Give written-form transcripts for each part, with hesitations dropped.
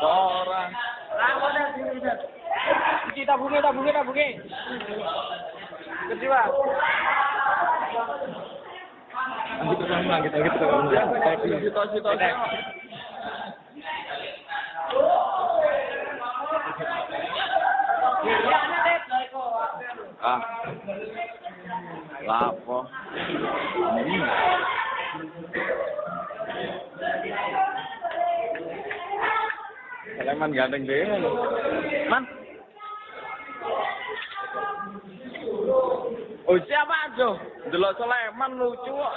Orang. Kita bungi. Kedua. Kita. Lapo. Sleman ganteng deh. Man. Oh siapa tuh? Delok Sleman lucu kok.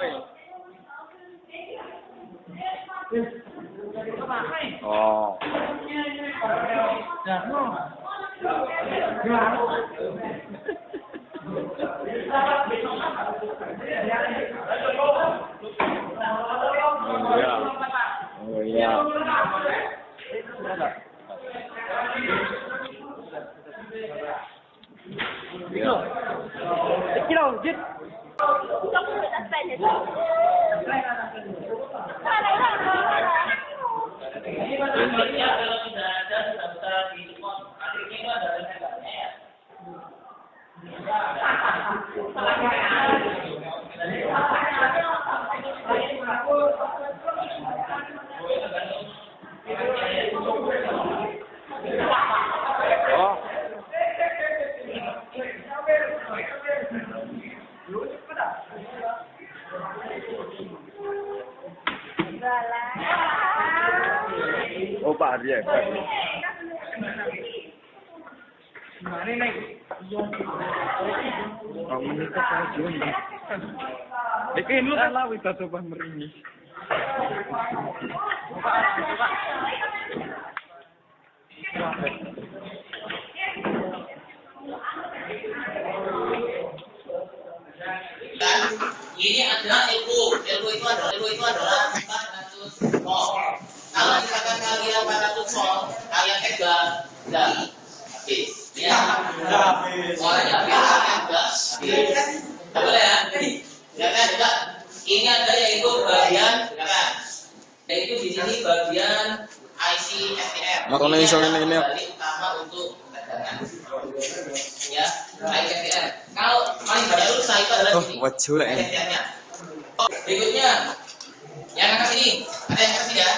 Oh. Oh iya. Kilo, Jit. Oh Pak Arya. Gimana nih? Oh menikah saya juga. Iki lu kan lawi tak coba meringis. Ini adalah ilmu itu adalah 400 volt. Kalau misalkan kalian 400 volt, kalian pegang, udah habis. Ya, soalnya habis. Tak boleh ya? Ya kan? Ini ada yaitu bagian, kan? Yaitu di sini bagian IC STM. Makanya ini utama untuk tegangan. Ya, IC STM. Kalau paling banyak rusak itu adalah STM-nya. Berikutnya, yang atas ini, ada yang atas ya.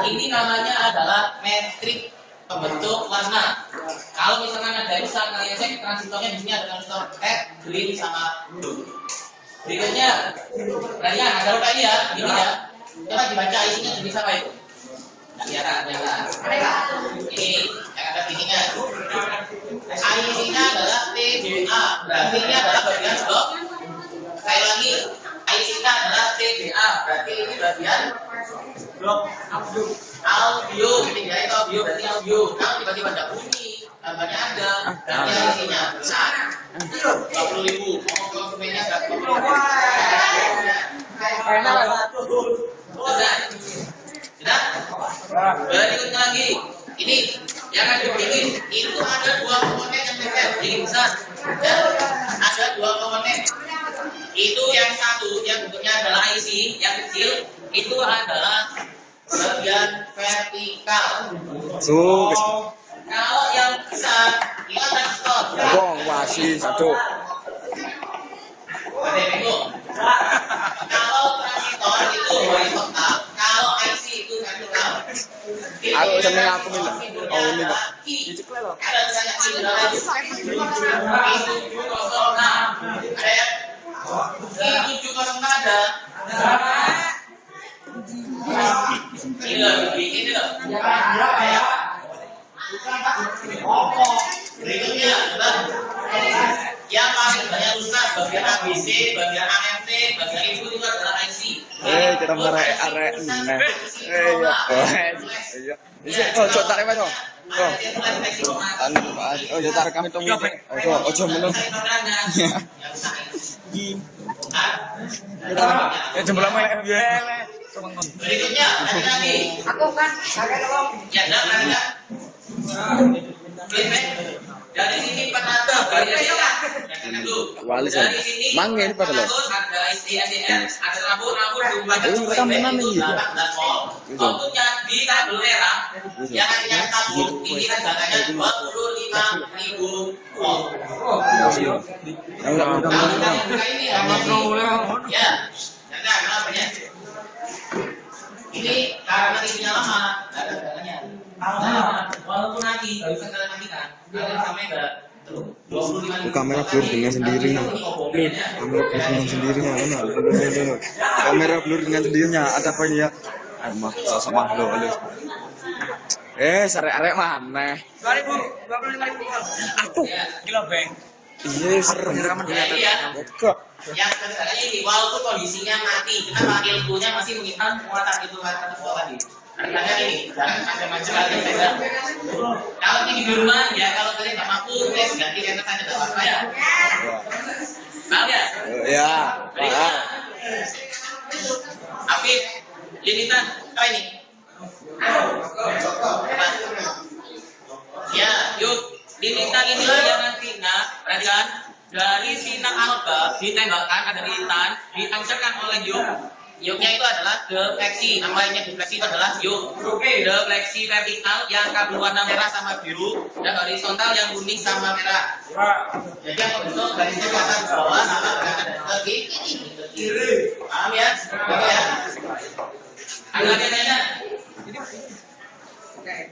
Ini namanya adalah metrik pembentuk warna. Kalau misalkan ada rusak, kalian cek transistornya di sini ada transistor red, green sama blue. Berikutnya, perhatikan ada lupa ini ya, ini ya. Coba dibaca isinya jenis apa itu? Kelihatan. Ini yang ada ininya. IC-nya adalah TBA. Berarti ini adalah bagian blok. Sekali lagi, IC-nya adalah TBA. Berarti ini bagian blok audio. Ketiga itu audio, berarti audio. Kalau tiba-tiba ada bunyi, gambarnya ada, berarti IC-nya besar. 20.000. Mau konsumennya 120.000. Sudah? Berikutnya lagi. Ini yang ada di itu ada dua komponen yang berbeda. Jadi besar. Dan ada dua komponen. Itu yang satu yang bentuknya adalah IC, yang kecil itu adalah bagian vertikal. Kalau yang besar itu transistor. Masih satu. Kalau transistor itu horizontal, kalau IC itu vertikal. Aku seneng aku minta. Oh ini Pak. Ada banyak I706 ada. Ini loh, ini loh. Berikutnya yang paling banyak rusak bagian ABC, bagian AFT, bagian itu adalah IC. Kita arek. Iya. Iya. Ojo tarik wae to. Ojo tarik kami tong. Ojo menung. Jempol lama ya. Berikutnya ada lagi. Aku kan pakai tolong. Ya, ada. Dari sini 400 bagian Wali Dari sini mangin pada lo. ada SDN, ada rambut Ini mereka menang nih. Outputnya di kabel merah yang artinya kabel ini kan datanya 25.000 volt. Enggak Ini ya, kenapanya? Ini karena tingginya lama, nggak ada tegangannya. Walaupun nanti bisa kalian matikan, kalian sampai ke 25.000. kamera blur dengan sendirinya. Kamera blur dengan sendirinya, benar. Kamera blur dengan sendirinya. Ada apa ya? Mah, sosok makhluk halus. Arek-arek mana? 25.000. Aku gila bang. Iya, serem. Kok Yang kedengarannya ini, walaupun kondisinya mati, kenapa ilmunya masih mengingat muatan itu kata tadi. Makanya ini, jangan macam-macam lagi saja. Kalau ini di rumah, ya kalau kalian tak mampu, ganti kata saja tak apa ya. Paham ya? ya, Pak. Afif, linitan, apa ini? Ya, yuk, linitan inilah yang nanti, perhatikan. Dari sinar alba ditembakkan ada linitan, ditancapkan oleh yuk. Yuknya itu adalah defleksi, namanya defleksi itu adalah yuk. Defleksi vertikal yang kabel warna merah sama biru, dan horizontal yang kuning sama merah. Jadi yang membentuk garisnya ke atas ke bawah, sama berangkat ke kiri. Paham ya? Oke ya? Ada lagi yang nanya?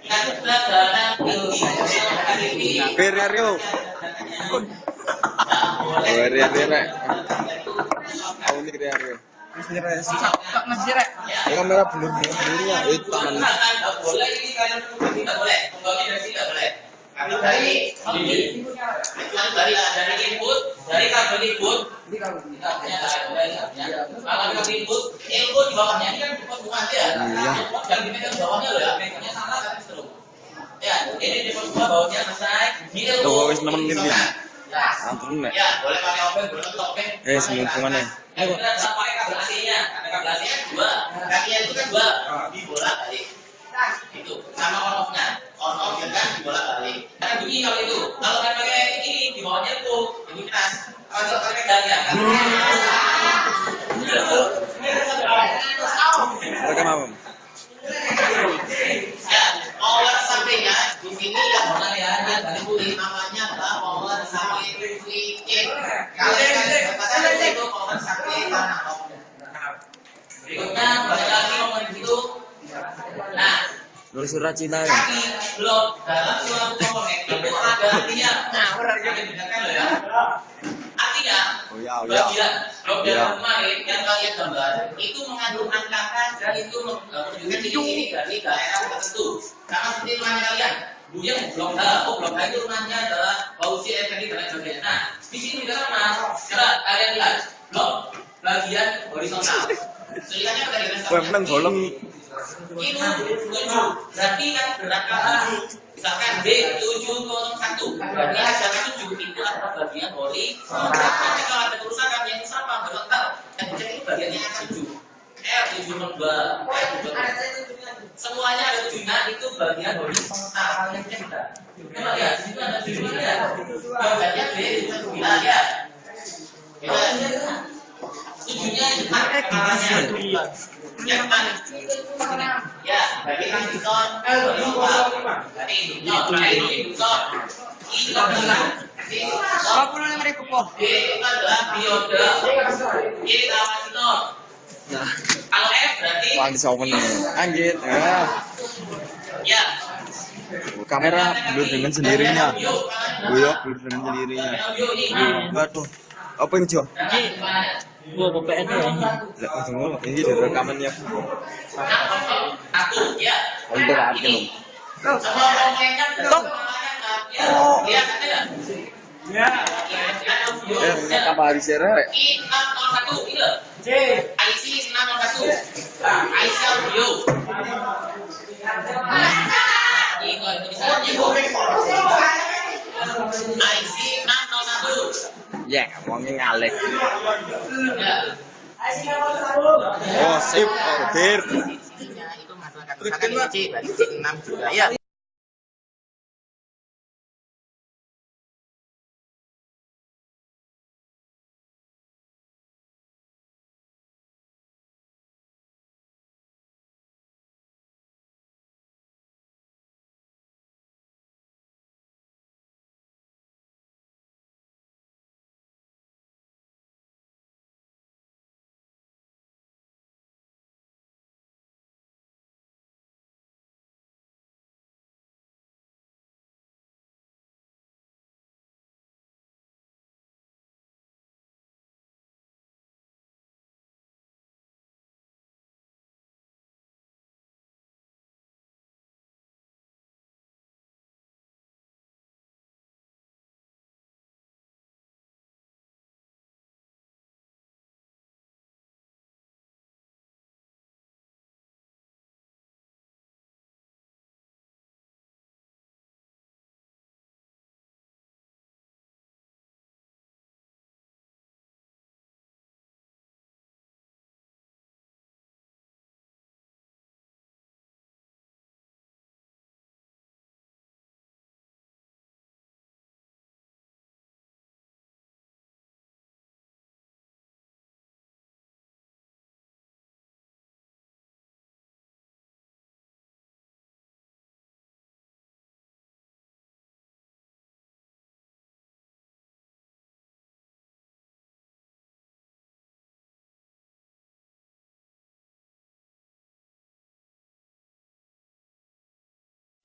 Kita berada di Rio. Rio. Aku nih Rio. Masih rek. Kamera blur dengan sendirinya. Tangan. Tidak boleh ini kalian tidak boleh. Kembali dari sini tidak boleh. Karena dari ini, dari input, dari kabel input, kalau kabel input di bawahnya ini kan input bukan ya. Yang dipegang bawahnya loh ya, pegangnya salah kan seru. Ya, ini input bawahnya selesai. Ini Tuh, wis nemen ini. Ampun, Nek. Ya, boleh pakai open, boleh pakai open. Selingkungan ya. Kita bisa pakai kabel AC-nya. Ada kabel AC-nya dua. Kakinya itu kan dua. Dibolak balik. Itu sama on off-nya. On off ya kan dibolak balik. Kan bunyi kalau itu. Kalau kan pakai ini di bawahnya itu bunyi keras. Kalau pakai daya kan. Rekam apa? Ya, power sampingnya di sini yang warna ya, yang dari kulit namanya adalah power samping licin. Kalian katakan itu power samping tanah. Berikutnya balik lagi ngomong di situ. Nah, Surat Cina ya. kaki blok dalam suatu komponen itu ada artinya. Nah, yang dibedakan loh ya. Artinya bagian blok dalam kemarin yang kalian gambar itu mengandung angkatan dan itu menunjukkan ini dari daerah tertentu. Sama seperti rumahnya kalian. Dulu yang blok H, blok H itu rumahnya adalah Bausi Effendi dan lain sebagainya. Nah, di sini juga sama. Coba kalian lihat blok bagian horizontal. Tulisannya apa tadi? Menang golong. Itu 7. Berarti kan berat misalkan B701. Berarti ada 7 itu adalah bagian horizontal. Nanti kalau ada kerusakan yang sama horizontal, yang itu bagiannya 7. R702, R702. Semuanya ada 7-nya itu bagian horizontal. Coba ya, di situ ada 7-nya. Bagiannya B9 ya. Tujuhnya arahnya yang mana? Ya, bagi induktor, bagi induktor, itu adalah itu adalah dioda, ini kapasitor. Kalau F berarti Wang sopan anjir. ya. Kamera blur dengan sendirinya. Buyok blur dengan sendirinya. Waduh. Apa yang Jo? Gua PPN ya. Lah, tunggu. Ini dari rekamannya. Aku ya. Untuk apa belum? Semua komponen kan lihat ada. Ya. Rekam hari sereh. I601 gitu. IC 601. IC audio. Ini kalau tulisannya IC 601. Ya, wongnya ngalek. Ya. Oh, sip, order. Isinya itu masalah kata-kata C, berarti C6 juga ya.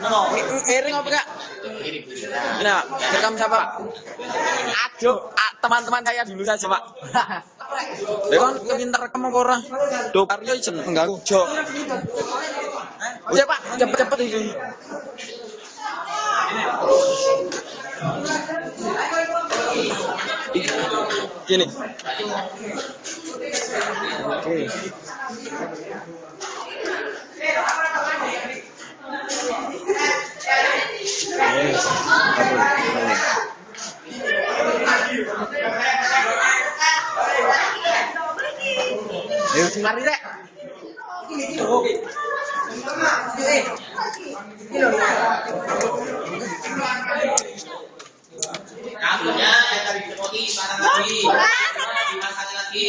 Iring apa kak? Nah, rekam siapa? Aduh, teman-teman saya dulu saja pak. Kan pinter rekam apa orang? Dokarnya izin mengganggu. Jo. Udah pak, cepet-cepet ini. Gini. Oke. Ayo mari rek. Rambutnya dari copoti mana lagi? Dimasak lagi.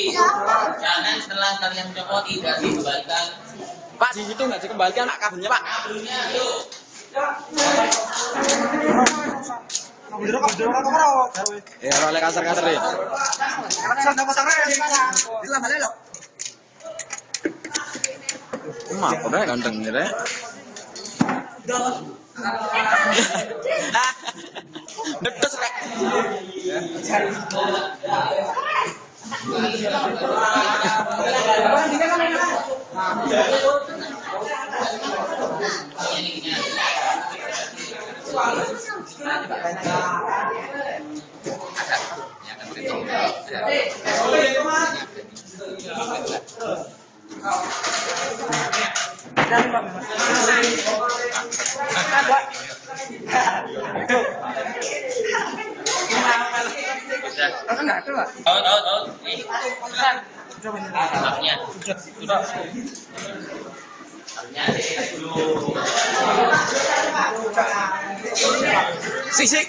Jangan setelah kalian copoti tidak dikembalikan. Pak di situ nggak dikembalikan pak kabelnya pak. Kabelnya yuk. Ya oleh kasar-kasar ya. Apa deh ganteng nih deh. Betul rek. Sisi.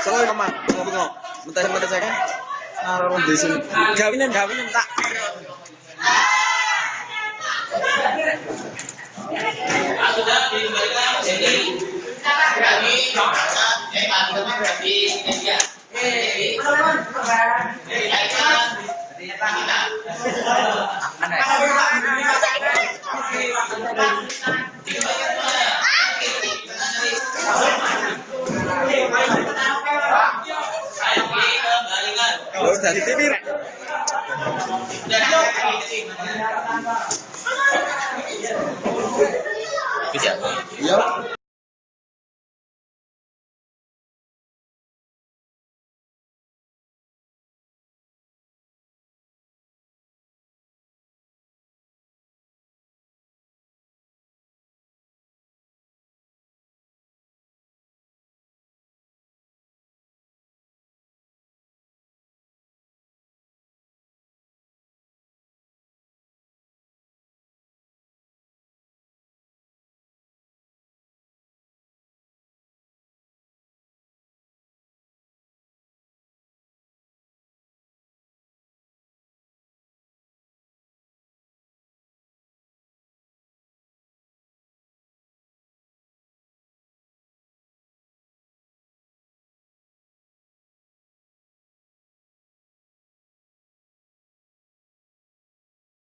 Soalnya kemana? Ngomong. Mentah saya kan. Naruh di sini. Gawinin tak. Sudah dikembalikan jadi kami dari TV rek. Bisa. Iya.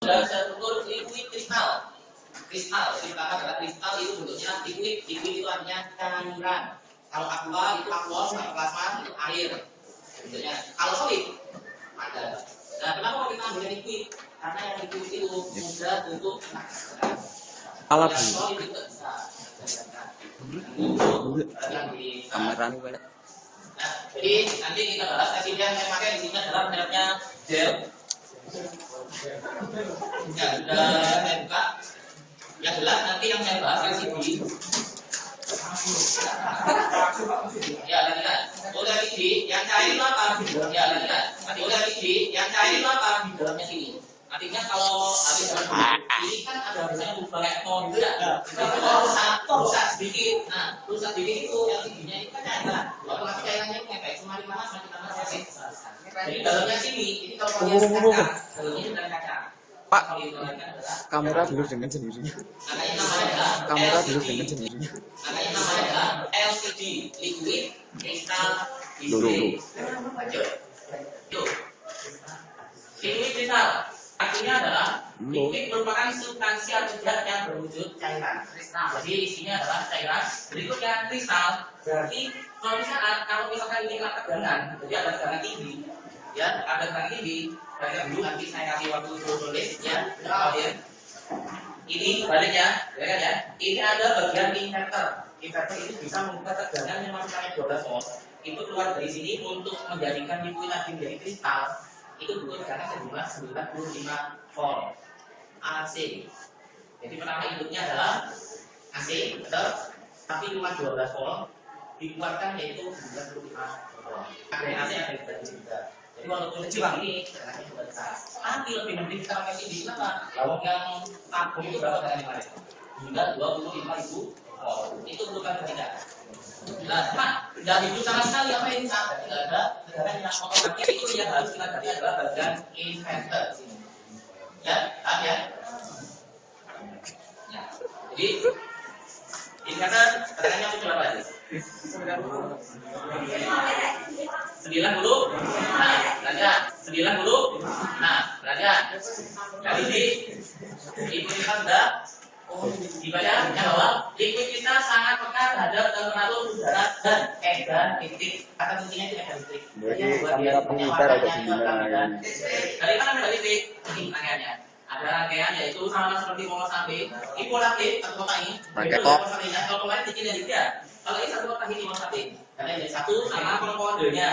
Sudah saya ukur liquid kristal. Kristal adalah kristal itu bentuknya liquid. Liquid itu artinya cairan. Kalau aqua itu aquos, kalau plasma itu air. Bentuknya. Kalau solid ada. Nah, kenapa kita ambil liquid? Karena yang liquid itu mudah untuk Alat yang solid itu bisa. Kameran gue. Nah, jadi nanti kita bahas yang saya pakai di sini adalah mereknya gel. Ya, sudah saya buka. Yang jelas nanti yang saya bahas LCD. Ya, lihat. Udah LCD, yang cair apa? Ya, lihat. Nanti udah LCD, yang cair apa? Di dalamnya sini. Artinya kalau habis ini kan ada misalnya kayak ton gitu ya. Itu rusak sedikit. Nah, rusak sedikit itu LCD-nya itu kan cairan. Apalagi cairannya itu kayak semakin lama semakin. Jadi dalamnya sini, ini kalau kalian kaca, dalamnya itu dari kaca. Pak, Kalau itu adalah kamera dulu dengan sendirinya. makanya namanya adalah Kamera dulu LCD. dengan sendirinya. Makanya namanya adalah LCD, liquid crystal display. Lanjut. Yuk. Liquid crystal artinya adalah Liquid merupakan substansi atau zat yang berwujud cairan. Jadi isinya adalah cairan. Berikutnya kristal. Berarti kalau misalkan ini adalah tegangan, jadi ada tegangan tinggi, ya ada tegangan tinggi. Dari dulu nanti saya kasih waktu untuk tulis, ya. Ini baliknya, ya kan ya? Ini ada bagian inverter. Inverter itu bisa membuka tegangan yang masuknya 12 volt. Itu keluar dari sini untuk menjadikan liquid tadi menjadi kristal. Itu butuh tegangan sejumlah 95 volt AC. Jadi pertama inputnya adalah AC, betul? Tapi cuma 12 volt. Dikeluarkan yaitu 95 volt. Ada yang AC, ada yang tidak. Jadi walaupun kecil ini tegangannya juga besar. Tapi lebih penting kita pakai CD kenapa? Lawak yang tabung itu berapa tegangan kemarin? Hingga 25.000 volt. Itu bukan tidak. Nah, dari itu sama sekali apa ini sampai tidak ada tegangan yang otomatis itu yang harus kita ganti adalah bagian inverter di sini. Ya, paham ya? Ya. Jadi inverter tegangannya muncul apa aja? 90. Nah, belajar 90. Nah, belajar. Jadi di kita sudah dibaca yang bawah. Liquid kita sangat peka terhadap temperatur udara dan edar listrik. Kata kuncinya itu edar listrik. Jadi kamera pengitar ada di mana? Dari mana edar listrik? Ini pertanyaannya. Ada rangkaian yaitu sama seperti pola sampai ipolatif atau kotak ini. Itu pola sampainya. Kalau kemarin kecil yang tidak. Kalau ini satu kotak ini pola sampai. Karena jadi satu sama kode-kodenya.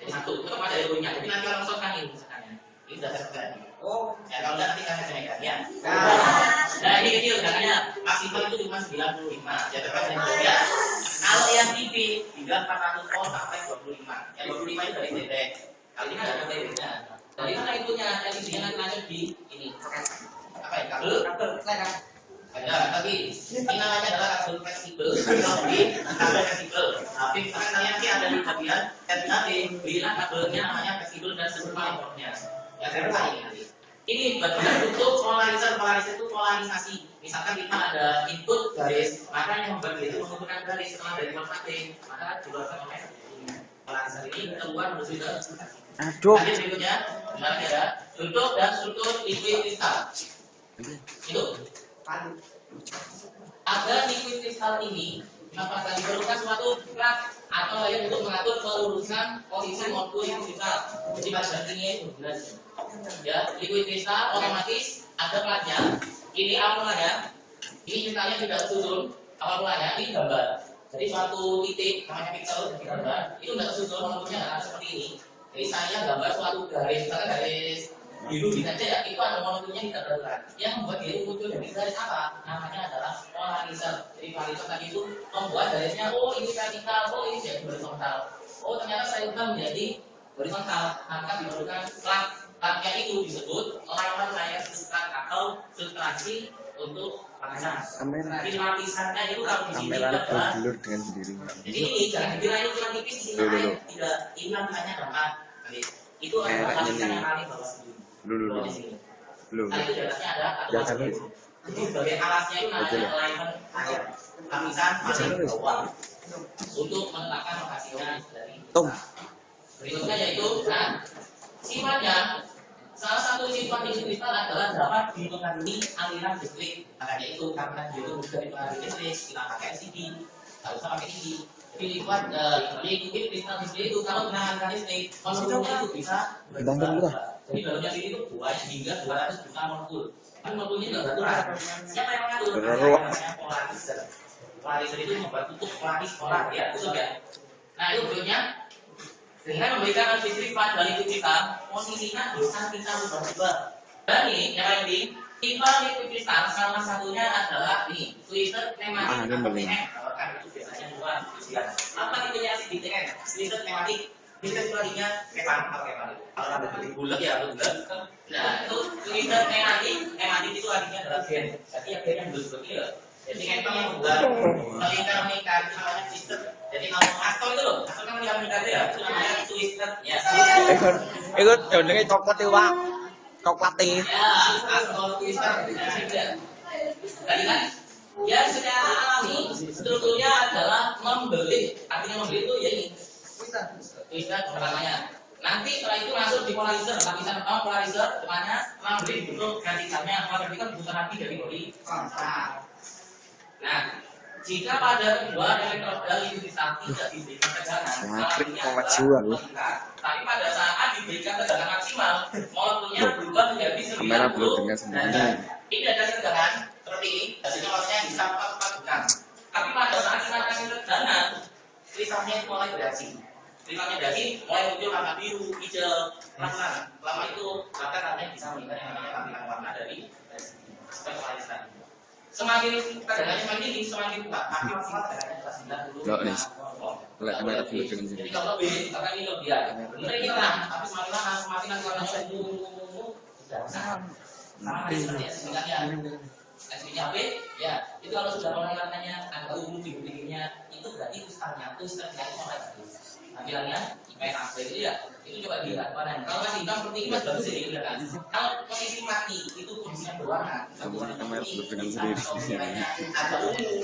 Jadi satu itu ada logonya. Jadi nanti orang masukkan ini misalkannya. Ini sudah saya sebutkan. Oh, ya kalau enggak nanti saya sampaikan ya. Nah ini kecil tegangannya maksimal itu cuma 95. Ya terkait ya. Kalau yang TV hingga 400 volt sampai 25. Yang 25 itu dari titik. Kali ini ada titiknya. Dari mana inputnya? Yang intinya nanti lanjut di ini. Apa ya? Kabel kan? Ada tapi ini namanya adalah kabel fleksibel. Kalau di kabel fleksibel. Tapi misalkan nanti ada di bagian nanti bilang kabelnya namanya fleksibel dan serupa importnya. Yang kedua ini bagian untuk polarisasi itu polarisasi. Misalkan kita ada input garis, maka yang membuat itu menggunakan garis setelah dari masing-masing, maka dikeluarkan oleh polarisasi ini keluar menuju ke. Aduh. Lanjut berikutnya, ada bentuk dan struktur liquid kristal. Itu. Ada liquid kristal ini, maka diperlukan suatu plat atau lain untuk mengatur pelurusan posisi molekul yang kristal. Jadi pada ini itu jelas. Ya, liquid kristal otomatis ada platnya. Ini awal mulanya. Ini kristalnya tidak susun. Awal mulanya ini gambar. Jadi suatu titik namanya pixel di gambar itu tidak susun molekulnya ada seperti ini. Jadi saya gambar suatu garis, misalkan garis biru gitu aja ya, itu ada molekulnya tidak bergerak. Yang membuat dia muncul dari garis apa? Namanya adalah polarizer. Jadi polarizer tadi itu membuat garisnya, oh ini vertikal, oh ini jadi horizontal. Oh ternyata saya ubah menjadi horizontal. Maka diperlukan plat. Platnya itu disebut lawan layar substrat atau substansi untuk panas. Jadi lapisannya itu kalau di sini adalah bergelur dengan sendirinya. jadi ini jangan dikira ini cuma tipis di sini lain tidak. Ini lapisannya gampang. Itu adalah lapisan yang paling bawah sini. Bawah sini. Nah itu di atasnya ada atau jadi sebagai alasnya itu namanya alignment layar. Lapisan paling bawah untuk meletakkan lokasinya dari. Berikutnya yaitu sifatnya. Salah satu sifat liquid kristal adalah dapat dipengaruhi aliran listrik. Makanya itu karena dia itu mudah dipengaruhi listrik, kita pakai LCD, tidak usah pakai TV. Tapi liquid kristal listrik itu kalau kena aliran listrik, molekulnya itu bisa berubah. Jadi dalamnya itu buahnya hingga 200 juta molekul. Tapi molekulnya juga beraturan. Siapa yang mengatur? Namanya polarizer. Polarizer itu membuat tutup polar ya, tutup ya. Nah itu berikutnya. Dengan memberikan listrik pada liquid kristal, posisinya bisa kita ubah-ubah. Dan ini yang paling penting, tipe liquid kristal salah satunya adalah ini, twisted pneumatic atau TN. Kan itu biasanya dua ujian. Apa tipenya si TN? Twisted pneumatic. Twisted itu artinya kepan atau kepan. Kalau ada bulat ya bulat. Nah itu twisted pneumatic itu artinya adalah gen. Jadi yang gen yang bulat ya. Jadi kepan yang bulat, melingkar itu namanya twisted. Jadi kalau aspal itu loh, aspal kan yang meningkat ya, itu namanya twisted ya. Ikut jodengnya coklat itu pak, coklat ini. Ya, aspal twisted. Tadi kan, ya secara alami strukturnya adalah membelit. Artinya membelit itu ya ini. Twisted namanya. Nanti setelah itu masuk di polarizer. Lapisan pertama polarizer, depannya memberi bentuk vertikalnya. Kalau vertikal diputar lagi dari body frontal. Nah, jika pada kedua elektroda likuiditas tidak diberikan tegangan, tapi pada saat diberikan tegangan maksimal, molekulnya berubah menjadi Kamera 90 belum dengan sendirinya. Ini ada tegangan seperti ini, hasilnya maksudnya bisa 4 Tapi pada saat kita kasih tegangan, kristalnya itu mulai bereaksi. Kristalnya bereaksi, mulai muncul warna biru, hijau, pelan-pelan. Lama itu bahkan katanya bisa melihat yang namanya tampilan warna dari polarizer. Semakin tegangannya semakin tinggi, semakin kuat. Tapi maksimal tegangannya adalah 90. Loh, nih. Lihat kamera dulu dengan Jadi sendiri. kalau lebih, karena ini lebih ya. Bener ini terang, tapi semakin lama, semakin nanti warnanya sudah besar. Sama seperti sebenarnya. Hasilnya HP, ya itu kalau sudah mulai warnanya agak ungu di bibirnya, itu berarti kristalnya itu setidaknya mulai bagus. Tampilannya merah, itu ya, itu coba dilihat warnanya. Kalau masih hitam seperti ini mas bagus ya dilihat. Kalau posisi mati itu kondisinya berwarna. Kamera belum dengan sendiri. Agak ungu.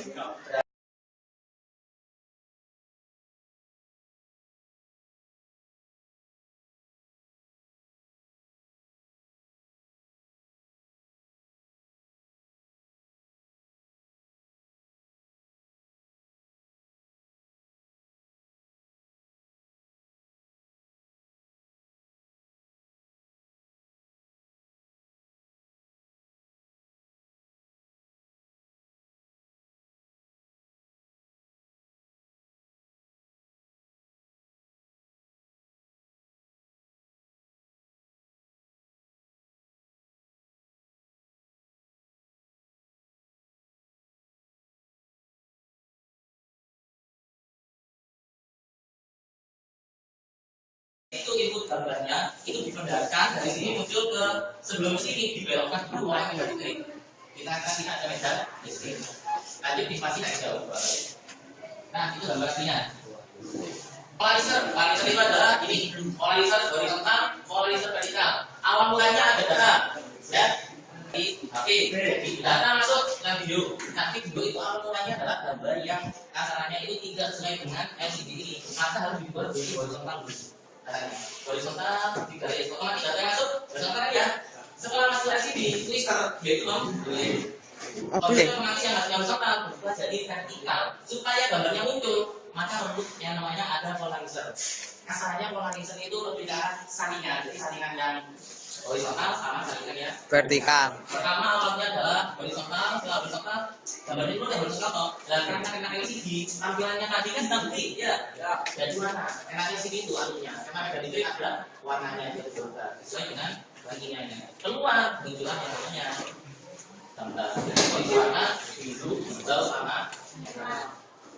Itu input gambarnya itu dipindahkan dari sini muncul ke sebelum sini dibelokkan dulu mulai menjadi green. Kita akan lihat ada medan listrik. Lanjut divasi naik jauh. Nah itu gambar aslinya. Polarizer itu adalah ini polarizer horizontal, polarizer vertikal. Awal mulanya ada data, ya. Oke, data masuk ke video. Nanti video itu awal mulanya adalah gambar yang kasarannya itu tidak sesuai dengan LCD ini. Maka harus dibuat jadi horizontal dulu. Horizontal, tiga otomatis data masuk horizontal aja. Setelah masuk LCD itu start yaitu otomatis yang harusnya horizontal berubah jadi vertikal supaya gambarnya muncul. Maka untuk yang namanya ada polarizer. Kasarannya polarizer itu lebih ke arah saringan. Jadi saringan yang horizontal sama saringan yang Vertikal. pertama awalnya adalah horizontal, setelah horizontal gambarnya itu udah horizontal toh. Dan karena kena LCD tampilannya tadi kan hitam putih ya. Jadi warna kena LCD itu artinya karena medan itu ada warnanya itu berubah sesuai dengan bagiannya. Keluar muncullah yang namanya gambar. Jadi warna biru, hijau sama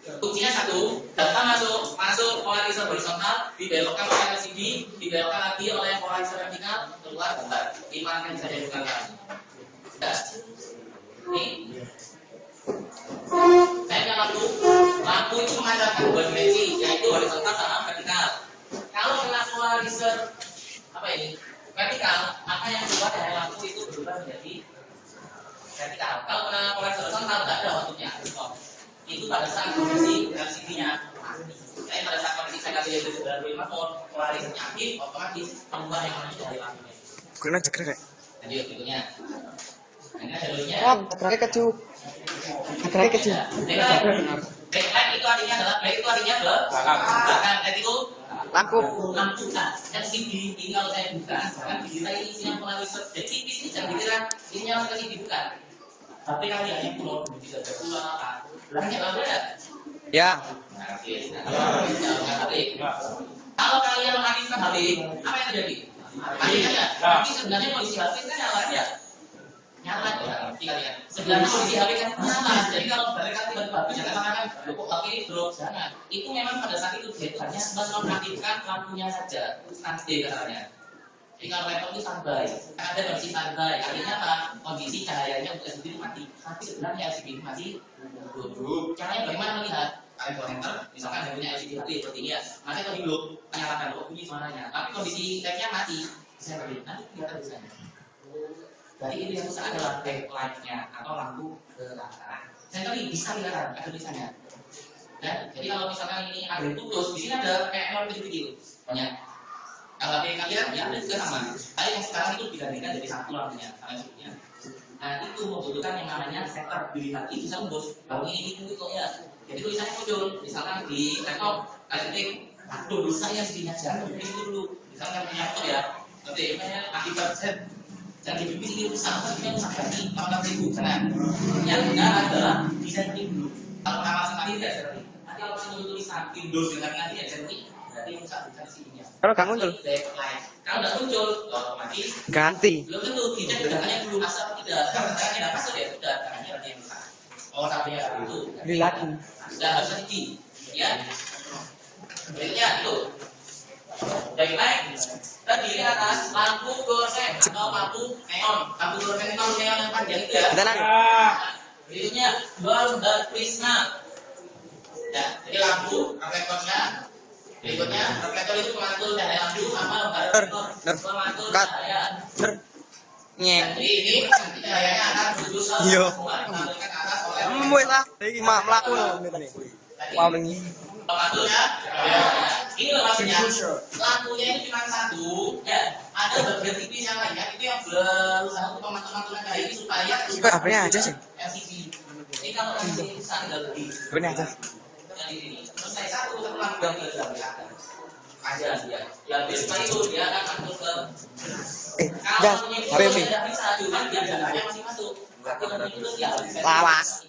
kuncinya satu, data masuk polarizer horizontal, dibelokkan oleh LCD, dibelokkan lagi oleh polarizer vertikal, keluar gambar. Imankan bisa jadi bukan lagi. Ini saya punya lampu itu mengandalkan dua dimensi, yaitu horizontal sama vertikal. Kalau kena polarizer apa ini vertikal, maka yang keluar dari lampu itu berubah menjadi vertikal. Kalau kena polarizer horizontal, tidak ada waktunya. Itu pada saat kondisi LCD-nya tapi pada saat kondisi saya kasih dari 95 volt polarisnya aktif, otomatis keluar yang mana dari lampunya. Kena cekrek. Lanjut berikutnya. Ini ada dulunya. Baterai kecil. Baterai kecil. Backlight itu artinya adalah back itu artinya belakang. Light itu Lampu. lampu LCD. Ini kalau saya buka, kan kita ini isinya polarizer. Jadi tipis ini jangan dikira ini yang LCD bukan. Tapi kali hanya pulau bisa berpulang. Belakangnya lampu ya? Ya. Kalau kalian mengaktifkan HP, apa yang terjadi? Aktifkannya. Tapi sebenarnya kondisi HP kan nyala ya? Nyala ya. Kalian. Sebenarnya kondisi HP kan nyala. Jadi kalau balik tiba-tiba jangan katakan, kok HP ini drop, jangan. Itu memang pada saat itu dia hanya menonaktifkan lampunya saja. Standby katanya. Jadi kalau laptop itu standby, ada kondisi standby. Artinya apa? Kondisi cahayanya untuk LCD itu mati. Tapi sebenarnya LCD itu masih hidup. Caranya bagaimana melihat? Kalian bawa handphone, misalkan yang punya LCD HP seperti ini ya, maka itu hidup, menyalakan kok bunyi suaranya. Tapi kondisi tabnya mati, bisa berdiri. Nanti kelihatan tulisannya. Berarti itu yang rusak adalah backlight-nya atau lampu belakang. Saya tadi bisa kelihatan ada tulisannya. Dan jadi kalau misalkan ini ada putus, di sini ada kayak 0 kecil banyak. Kalau HP kalian ya ada juga sama. Tapi yang sekarang itu digandingkan jadi satu lampunya, sama sebutnya. Nah itu membutuhkan yang namanya setter pilihan. Ini bisa bos. Kalau ini itu ya. Jadi tulisannya muncul, misalkan di laptop kalian ketik, aduh bisa ya segini aja. Itu dulu. Misalkan punya laptop ya. Oke, akibat set. Dan di bibir ini rusak, ini rusak lagi 800.000 sana. Yang benar adalah desain dulu. Kalau nama sekali tidak seperti. Nanti kalau saya tulisan Windows dengan nanti ya seperti. Berarti rusak desain sininya. Kalau kamu muncul, kalau tidak muncul, otomatis ganti. belum tentu dicek datanya dulu asal tidak. Karena tidak masuk ya sudah, datanya berarti yang rusak. Oh sampai ya itu. Lihat. Sudah harus di, ya. Berikutnya itu. Dari naik tadi di atas lampu goreng atau lampu neon, lampu goreng neon yang panjang itu ya. Berikutnya bulb dan prisma. Ya, jadi lampu reflektornya. Berikutnya reflektor itu pemantul cahaya lampu sama reflektor pemantul cahaya. Jadi ini cahayanya akan menuju ke menampilkan ke atas oleh. Lah, iki mlaku lho nih. Wow ini. Pemantunya, ini loh maksudnya. Lampunya ini cuma satu, ya. Ada bagian tipis yang lainnya itu yang berusaha untuk memantul-mantulkan cahaya ini supaya. HP-nya aja sih. LCD. Ini kalau LCD bisa tinggal lebih. HP-nya aja. Terus saya satu lampu yang tidak kelihatan. Aja dia. Yang biasa itu dia akan masuk ke. Dah, HP ini. Tidak bisa, cuma dia jalannya masih masuk. Tapi itu dia. Lawas.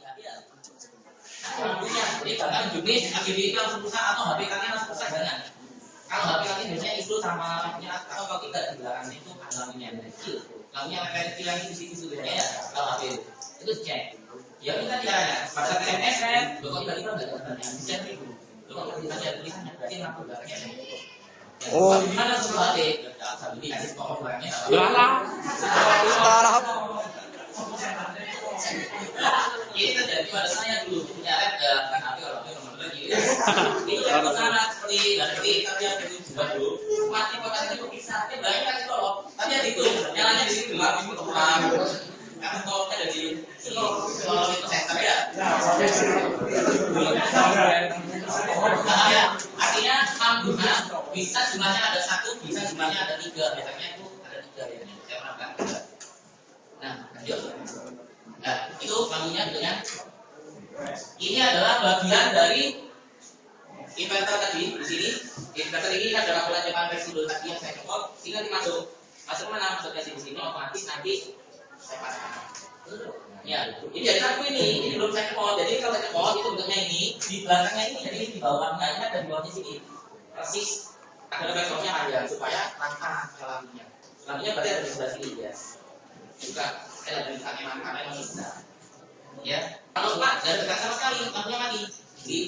Lampunya, jadi bahkan jenis RGB itu langsung rusak atau HP kalian langsung rusak jangan. Kalau HP kalian biasanya itu sama lampunya atau kalau tidak di belakangnya itu ada lampunya yang kecil. Lampunya yang kecil yang di situ biasanya ya kalau HP itu cek. Ya kita caranya pada SMS kan, kok tiba-tiba nggak ada tanda yang bisa itu. Kok tiba-tiba ada tulisannya berarti lampu belakangnya. Oh. Mana semua HP? Satu di kasih pokok belakangnya. Startup. Ini terjadi pada saya dulu punya lab kan HP kalau HP nomor lagi. Itu kan sama seperti tapi ada di juga dulu. Mati potensi itu bisa. Tapi banyak kan kalau tapi ada itu nyalanya di situ gelap itu terang. Karena tolnya ada di kalau itu sensor ya. Ya, artinya lampunya bisa jumlahnya ada satu, bisa jumlahnya ada tiga. Biasanya itu ada tiga ya. Saya pernah kan. Nah, lanjut. Nah, itu lampunya bentuknya. Ini adalah bagian dari inverter tadi di sini. Inverter ini adalah pelajaran versi dulu tadi yang saya copot. Sehingga dimasuk. Masuk mana? Masuk ke sini otomatis nanti saya pasang. Ya, ini jadi lampu ini belum saya copot. Jadi kalau saya copot itu bentuknya ini, di belakangnya ini jadi di bawahnya ini ada di bawahnya sini. Persis ada reflektornya panjang supaya rangka lampunya. Lampunya berarti ada di sebelah sini ya. Juga saya ada misalnya mangkak memang bisa. Ya, kalau Pak dari dekat sama sekali lampunya mati di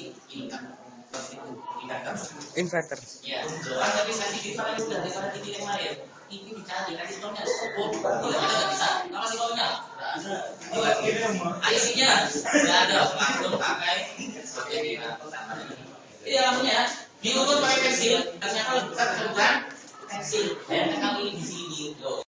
Inverter. Ya, doang tapi saya di sana udah di sana TV yang lain. Ini dicari kasih tolnya, oh, tidak ada nggak bisa. Apa sih tolnya? IC-nya nggak ada, langsung pakai sebagai ini lampunya diukur pakai pensil, ternyata lebih besar bukan pensil. Dan kali di sini loh.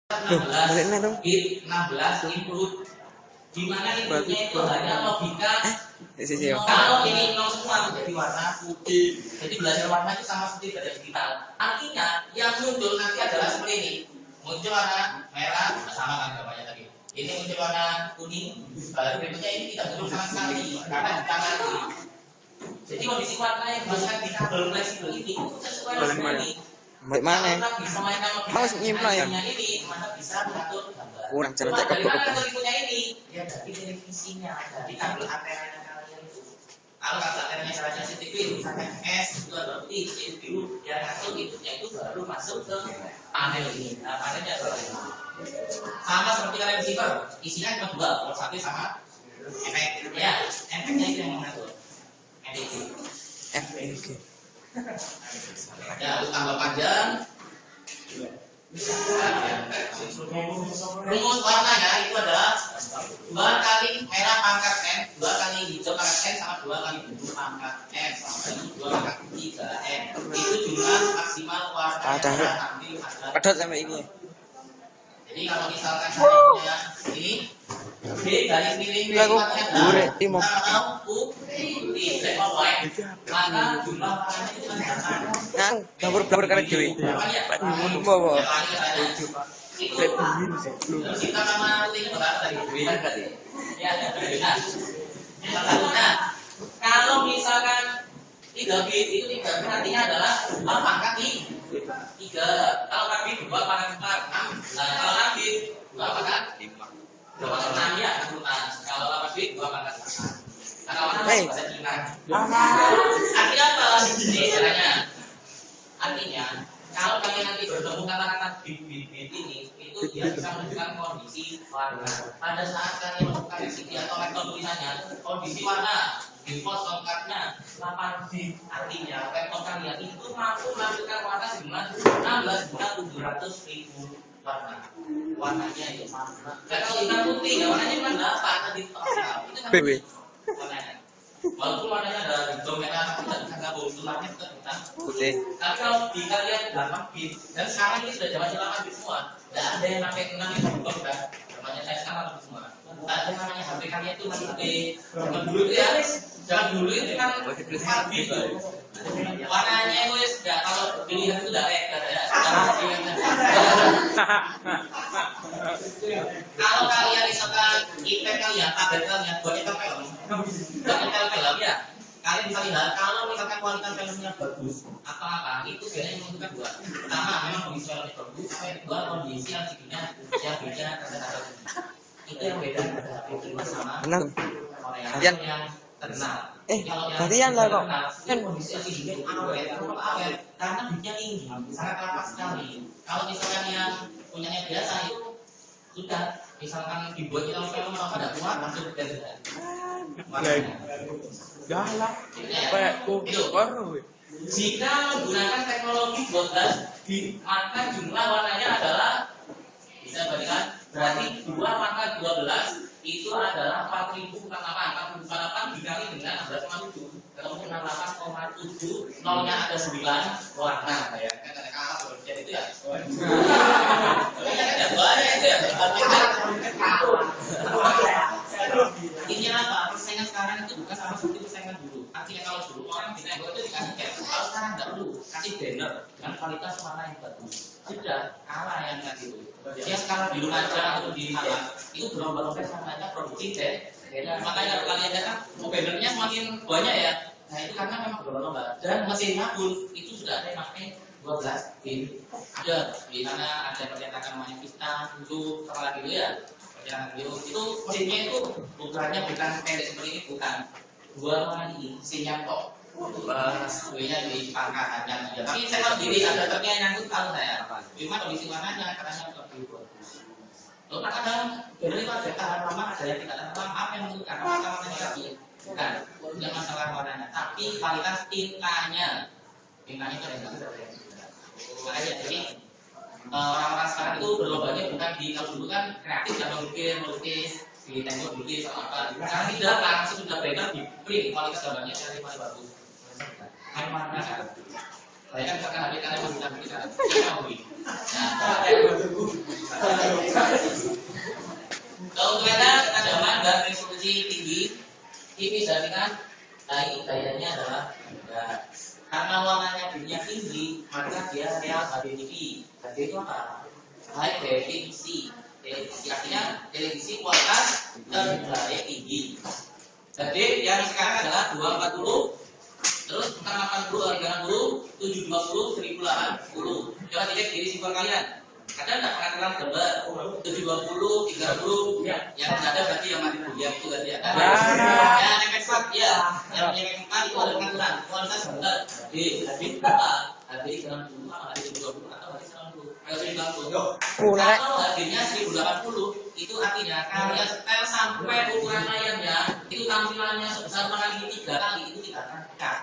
Baliknya dong. bit 16 input, di mana inputnya itu hanya logika. Sisi yo. Kalau ini nol semua menjadi warna putih, jadi belajar warna itu sama seperti belajar digital. Artinya yang muncul nanti adalah seperti ini, muncul warna merah, sama kan gambarnya tadi. Ini muncul warna kuning, baru berikutnya ini tidak muncul sama sekali karena di tangan ini. Jadi kondisi warna yang dimasukkan di kabel fleksibel ini itu sesuai dengan ini. Balik mana? Kalau bisa mainkan Harus nyimpen ya. ini, maka bisa mengatur gambar. Kurang jangan cek Dari kebuk. mana televisinya ini? Ya dari televisinya, dari kabel antenanya kalian itu. Kalau kabel antenanya caranya CCTV, misalkan S itu ada putih, itu biru, yang masuk inputnya itu baru masuk ke panel ini. Nah, panelnya adalah ini. Sama seperti kalian receiver, isinya cuma dua, kalau satu sama efek. Ya, efeknya itu yang mengatur. FNG. Ya, untuk tambah panjang. Rumus warnanya itu adalah 2 kali merah pangkat N, 2 kali hijau pangkat N sama 2 kali biru pangkat N sama 2 pangkat 3 N. Itu jumlah maksimal warna yang ambil adalah. Pedot sampai ini. Jadi kalau misalkan saya ini B garis miring B Lagu adalah Timo. putih, maka jumlah warnanya itu kan Nang, dapur karek dewe. Bawa. Terus kita sama ini berapa tadi? Ya, nah, kalau misalkan 3 bit itu 3 bit artinya adalah pangkat 3. Kalau 4 bit 2 pangkat 4. Nah, kalau 6 bit 2 pangkat 5. 2 pangkat 6 ya, 6. Kalau 8 bit 2 pangkat 4. Nah, kalau 6 bisa diingat. Artinya apa? Ini caranya. Artinya, kalau kalian nanti bertemu kata-kata bit ini, itu dia bisa menunjukkan kondisi warna. Pada saat kalian melakukan LCD atau laptop tulisannya, kondisi warna, default tongkatnya 8 bit. Artinya, laptop kalian itu mampu menampilkan warna sejumlah 16.700.000 warna. Warnanya itu mana? Dan kalau hitam putih, ya warnanya cuma 8 tadi itu kan BB. warnanya. Walaupun warnanya ada hijau merah, tidak bisa gabung, warnanya tetap hitam Putih. tapi kalau di kalian 8 bit dan sekarang ini sudah zaman 8 bit semua, tidak ada yang pakai 6 itu belum kan? Namanya saya sekarang semua. Ada yang namanya HP kalian itu masih HP zaman dulu itu ya. Zaman dulu itu kan 4 bit. Warnanya itu ya sudah kalau pilihan itu sudah red ya. Kalau kalian misalkan iPad kalian, tablet kalian buat nyetel film ya. Kalian bisa lihat kalau misalkan kualitas filmnya bagus atau apa itu biasanya menentukan 2. Pertama memang kondisi filmnya bagus, yang kedua kondisi LCD-nya yang beda terhadap itu yang beda antara HP sama Gantian. yang terkenal. Gantian lah kok. Kan kondisi LCD-nya awet karena bitnya tinggi, sangat lapas sekali. Kalau misalkan yang punyanya biasa itu sudah misalkan dibuat film apa ada kuat langsung beda. Galak. Kayak baru. Jika menggunakan teknologi 12 maka jumlah warnanya adalah bisa bandingkan berarti 2 maka 12 itu adalah 4.000 bukan 8 4.048 dikali dengan 16,7 ketemu 68,7 nolnya ada 9 warna ya kan ada kalah berarti itu ya ada banyak itu ya ini apa persaingan sekarang itu bukan sama seperti persaingan dulu. Artinya kalau dulu orang bisa itu dikasih cap, kalau sekarang nggak perlu kasih banner dengan kualitas warna yang bagus. Sudah kalah yang kasih itu. Dia sekarang di Lumajang atau di Malang itu berlomba-lomba namanya produksi deh. Makanya kalau kalian lihat kan bannernya semakin banyak ya. Nah itu karena memang berlomba-lomba dan mesinnya pun itu sudah ada yang pakai 12 pin. Ada di mana ada percetakan namanya kita itu sama lagi dulu ya. Itu mesinnya itu ukurannya bukan pendek seperti ini, bukan 2 ini mesinnya kok W-nya di pangkatannya aja. Tapi saya tahu diri ada truknya yang nyangkut tahu saya. Cuma kondisi warnanya katanya lebih bagus. Lalu kadang dari itu ada tahan lama, ada yang tidak tahan lama. Apa yang menentukan? Apakah warnanya lagi? Bukan, bukan masalah warnanya, tapi kualitas tintanya. Tintanya itu ada yang makanya jadi orang-orang sekarang itu berlombanya bukan di kalau dulu kan kreatif ya melukis di tembok melukis atau apa. Sekarang tidak langsung sudah beredar di print kualitas gambarnya dari paling bagus. Main warna kan. Saya kan misalkan HP kalian menggunakan kita. Keunggulannya ketajaman dan resolusi tinggi. Ini jadikan gayanya adalah karena warnanya birunya tinggi, maka dia real HDTV. Jadi itu apa? High definition. Televisi artinya televisi kualitas terbaik tinggi. Jadi yang sekarang adalah 240, terus 480, 360, 720, 1080. Coba dilihat diri simpel kalian. Kadang tidak pernah terang gambar 720, 360, yang ada berarti yang mati kuliah itu berarti ya. Yang efek ya, yang efek itu ada pengaturan kualitas gambar. Jadi berapa? Hari 90 atau hari 20 atau hari 90? Kalau harganya 1080 itu artinya kalian setel sampai ukuran layarnya itu tampilannya sebesar kali 3 kali itu tidak akan pecah.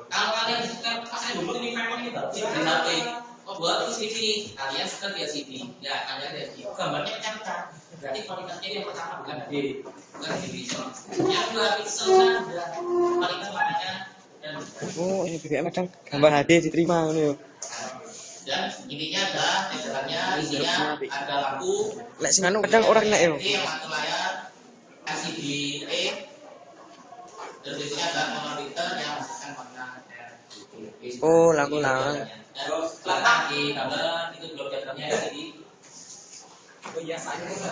Kalau kalian setel pasang dulu ini memang ini bagus di HP. Oh buat sini kalian setel di LCD. Ya kalian lihat gambarnya pecah-pecah. Berarti kualitasnya yang pertama bukan HD, bukan HD pixel. Yang 2 pixel dan kualitas warnanya dan Oh, ini BBM kadang gambar HD diterima ngono yo. dan intinya adalah tegelannya isinya ada lampu. Lek sing anu kadang orang nek yo. Ini yang satu layar LCD dan biasanya ada monitor yang menghasilkan warna RGB. Oh, lampu-lampu. Dan setelah di gambar itu blok diagramnya LCD. Oh iya, saya itu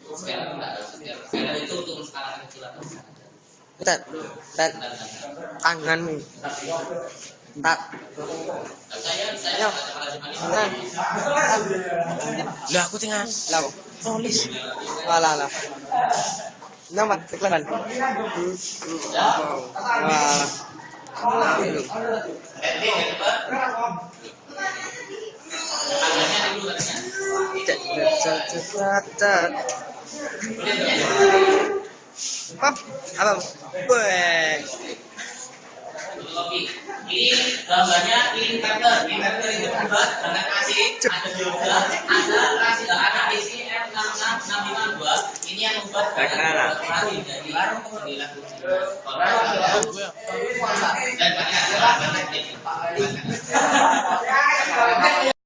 Sekarang itu untuk skala kecil atau Tet, tanganmu. Tak. Saya Lah aku tengah. Lah kok. Tulis. Alah. Nama tekan. Wah. Pap, apa? Weh. Ini gambarnya inverter itu dibuat dengan AC, ada dioda, ada AC F6662. Ini yang membuat dari 9 dan banyak